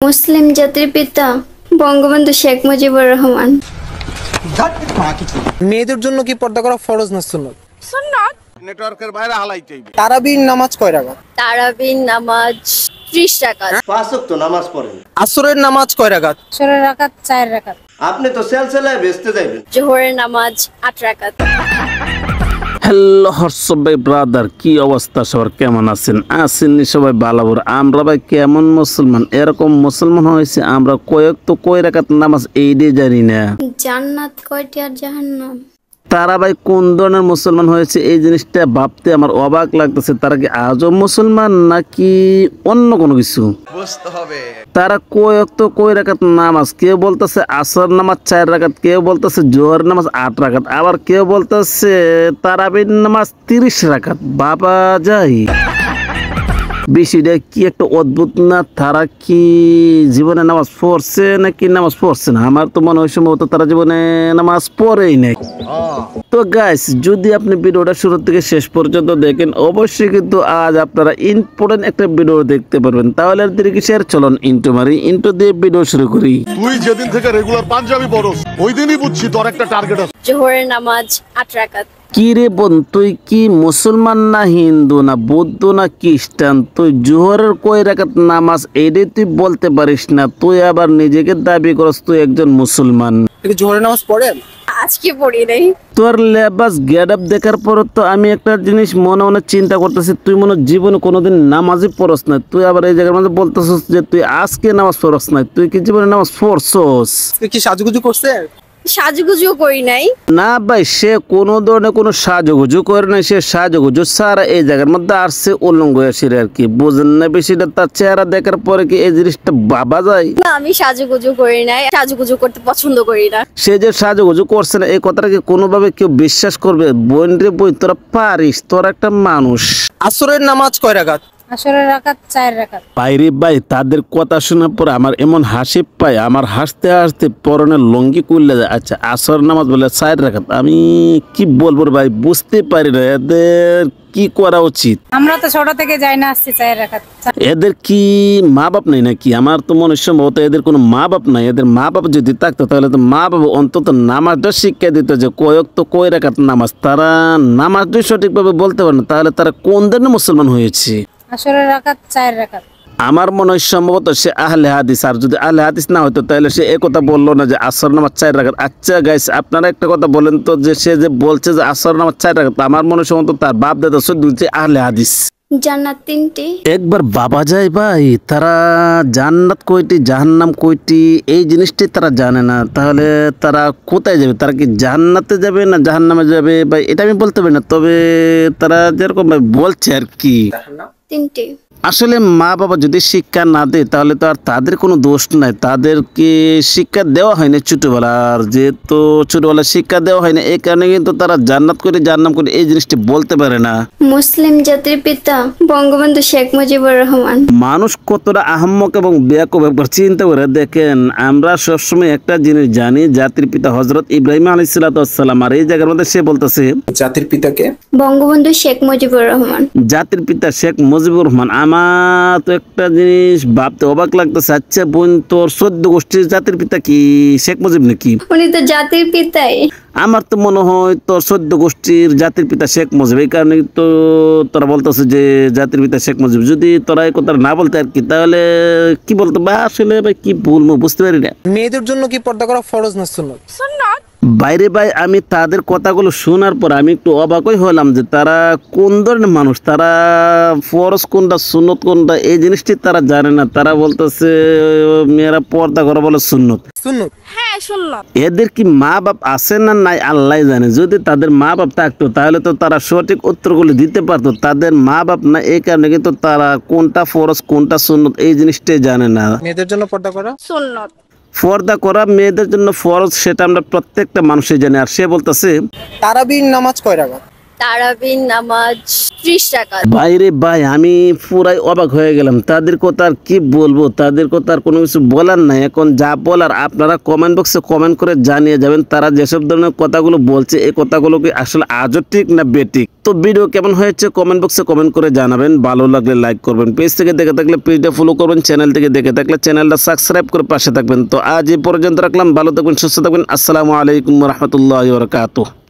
মুসলিম জাতির পিতা বঙ্গবন্ধু শেখ মুজিবুর রহমান। মেয়েদের জন্য কি পর্দা করা ফরজ না সুন্নাত? সুন্নাত। নেটওয়ার্কের বাইরে হালাইতে হইবে। তারাবির নামাজ কয় রাকাত? তারাবির নামাজ 30 রাকাত। 5 ওয়াক্ত নামাজ পড়েন। আসরের নামাজ কয় রাকাত? 16 রাকাত 4 রাকাত। আপনি তো সেলসেলায় বেচতে যাবেন। জোহরের নামাজ 8 রাকাত। হ্যালো হোয়াটসঅ্যাপ ভাই ব্রাদার, কি অবস্থা সবার, কেমন আছেন? আসেননি সবাই ভালো? আমরা ভাই কেমন মুসলমান, এরকম মুসলমান হয়েছে আমরা কয় রাকাত নামাজ এই দিয়ে জানি না। জান্নাত কয়টি আর জাহান্নাম? তারা ভাই কোন ধরনের মুসলমান হয়েছে এই জিনিসটা ভাবতে আমার অবাক লাগতেছে। তারা কি আজও মুসলমান নাকি অন্য কোনো কিছু? বুঝতে হবে। তারা কয় রাকাত নামাজ, কেউ বলতেছে আসর নামাজ 4 রাকাত, কেউ বলতেছে জোহর নামাজ 8 রাকাত, আবার কেউ বলতেছে তারাবির নামাজ 30 রাকাত। বাবা যাই, বিষয়টা কি একটা অদ্ভুত না? তারা কি জীবনে নামাজ পড়ছে নাকি নামাজ পড়ছে না? আমার তো মনে হয় সম্ভবত তারা জীবনে নামাজ পড়েই নাই। তো গাইস, যদি আপনি ভিডিওটা শুরু থেকে শেষ পর্যন্ত দেখেন অবশ্যই কিন্তু আজ আপনারা ইম্পর্টেন্ট একটা ভিডিও দেখতে পারবেন। তাহলে আর দেরি কিসের, চলুন ইন্ট্রো মারি, ইন্ট্রো দিয়ে ভিডিও শুরু করি। তুই যেদিন থেকে রেগুলার পাঞ্জাবি পরস ওই দিনই বুঝছি তোর একটা টার্গেট আছে। জোহরের নামাজ 8 রাকাত। কি রে বোন, তুই কি মুসলমান না হিন্দু না বৌদ্ধ না খ্রিস্টান? তুই জোহরের কয় রাকাত নামাজ এইটাই তুই বলতে পারিস না, তুই আবার নিজেকে দাবি করস তুই একজন মুসলমান। জোহরের নামাজ পড়েন? আজকে পড়ি নাই। তোর লেবাস গেট আপ দেখার পর তো আমি একটা জিনিস মনে মনে চিন্তা করতেছি, তুই মনে জীবনে কোনোদিন নামাজই পড়স না। তুই আবার এই জায়গার মধ্যে বলতেছিস যে তুই আজকে নামাজ পড়স না। তুই কি জীবনে নামাজ পড়ছস? তুই কি সাজুগুজু করছে? সাজুগুজু করি নাই। না ভাই, সে কোনো ধরনের কোনো সাজুগুজু করে নাই। সে সাজুগুজু সারা এই জায়গার মধ্যে আসছে উলঙ্গ আসির আর কি, বুঝেন না বিষয়টা? তার চেহারা দেখার পরে কি এই জিনিসটা ভাবা যায়? না, আমি সাজুগুজু করি নাই, সাজুগুজু করতে পছন্দ করি না। সে যে সাজুগুজু করছে না এই কথাটা কি কোনোভাবে কেউ বিশ্বাস করবে? বোন রে বই, তোরা পারিস, তোরা একটা মানুষ। আসরের নামাজ কয় রাকাত? আসরের রাকাত 4 রাকাত। বাইরে ভাই, তাদের কথা শোনার পর আমার এমন হাসি পায়, আমার হাসতে হাসতে পরনের লঙ্গি করলে যায়। আচ্ছা, আসর নামাজ বলে 4 রাকাত, আমি কি বলবো রে ভাই, বুঝতে পারি না এদের কি করা উচিত। আমরা তো ছোট থেকে যাই না, আসছি 4 রাকাত। এদের কি মা বাপ নেই নাকি? আমার তো মনে হয় সম্ভবত এদের কোনো মা বাপ নাই। এদের মা বাপ যদি থাকতো তাহলে তো মা বাবা অন্তত নামাজটা শিক্ষা দিত যে কয় রাকাত নামাজ। তারা নামাজটাই সঠিকভাবে বলতে পারে না, তাহলে তারা কোন ধরনের মুসলমান হয়েছে? আসরের রাকাত 4 রাকাত। আমার মনে হয় সম্ভবত সে আহলে হাদিস, আর যদি আহলে হাদিস না হতো তাহলে সে কথা বললো না যে আসর নামাজ 4 রাকাত। আচ্ছা গাইস, আপনারা একটা কথা বলেন তো, যে সে যে বলছে যে আসর নামাজ 4 রাকাত, আমার মনে হয় সম্ভবত তার বাপ দাদা শুধু আহলে হাদিস। জান্নাত 3টি। একবার বাবা যায় ভাই, তারা জান্নাত কয়টি জাহান্নাম কয়টি এই জিনিসটি তারা জানে না। তাহলে তারা কোথায় যাবে? তারা কি জান্নাতে যাবে না জাহান্নামে যাবে ভাই, এটা আমি বলতে পারি না। তবে তারা যেরকম ভাই বলছে আর কি, 3টি। আসলে মা বাবা যদি শিক্ষা না দেয় তাহলে তো আর তাদের কোনো দোষ নাই। তাদেরকে শিক্ষা দেওয়া হয়নি ছোটবেলার, যেহেতু ছোটবেলার শিক্ষা দেওয়া হয়নি এই কারণে কিন্তু তারা জান্নাত করে জাহান্নাম করে এই জিনিসটি বলতে পারে না। মুসলিম জাতির পিতা বঙ্গবন্ধু শেখ মুজিবুর রহমান। মানুষ কতটা আহাম্মক এবং বেয়াকুব একবার চিন্তা করে দেখেন। আমরা সবসময় একটা জিনিস জানি, জাতির পিতা হযরত ইব্রাহিম আলাইহিস সালাম, আর এই জায়গার মধ্যে সে বলতেছে জাতির পিতাকে বঙ্গবন্ধু শেখ মুজিবুর রহমান। জাতির পিতা শেখ মুজিবুর রহমান। আমার তো একটা জিনিস ভাবতে অবাক লাগতেছে, আচ্ছা বোন, তোর 14 গোষ্ঠীর জাতির পিতা কি শেখ মুজিব নাকি? উনি তো জাতির পিতাই। আমার তো মনে হয় তোর 14 গোষ্ঠীর জাতির পিতা শেখ মুজিব, এই কারণে তো তোরা বলতেছে যে জাতির পিতা শেখ মুজিব। যদি তোরা এই কথা না বলতে আর কি, তাহলে কি বলতো বা আসলে ভাই কি বলবো বুঝতে পারি না। মেয়েদের জন্য কি পর্দা করা ফরজ না সুন্নাত? সুন্নাত। বাইরে ভাই, আমি তাদের কথাগুলো শোনার পর আমি একটু অবাকই হলাম যে তারা কোন ধরনের মানুষ। তারা ফরজ কোনটা সুন্নত কোনটা এই জিনিসটি তারা জানে না। তারা বলতেছে মেয়েরা পর্দা করা বলে সুন্নত। সুন্নত? হ্যাঁ, সুন্নাত। এদের কি মা বাপ আছে না নাই আল্লাহ জানে। যদি তাদের মা বাপ থাকতো তাহলে তো তারা সঠিক উত্তরগুলো দিতে পারতো। তাদের মা বাপ না, এই কারণে কিন্তু তারা কোনটা ফরজ কোনটা সুন্নত এই জিনিসটাই জানে না। মেয়েদের জন্য পর্দা করা সুন্নাত। পর্দা করা মেয়েদের জন্য ফরজ, সেটা আমরা প্রত্যেকটা মানুষই জানি। আর সে বলতেছে তারাবির নামাজ কয় রাকাত? তারাবির নামাজ 30 রাকাত। বাইরে ভাই আমি পুরাই অবাক হয়ে গেলাম। তাদের কথা আর কি বলবো, তাদের কথা আর কোনো কিছু বলার নাই। এখন যা বলার আপনারা কমেন্ট বক্সে কমেন্ট করে জানিয়ে যাবেন। তারা যেসব ধরনের কথাগুলো বলছে এই কথাগুলো কি আসলে আজও ঠিক না বেঠিক। তো ভিডিও কেমন হয়েছে কমেন্ট বক্সে কমেন্ট করে জানাবেন। ভালো লাগলে লাইক করবেন, পেজ থেকে দেখে থাকলে পেজটা ফলো করবেন, চ্যানেল থেকে দেখে থাকলে চ্যানেলটা সাবস্ক্রাইব করে পাশে থাকবেন। তো আজ এই পর্যন্ত রাখলাম, ভালো থাকবেন, সুস্থ থাকবেন। আসসালামু আলাইকুম রহমতুল্লাহ বারাকাতুহু।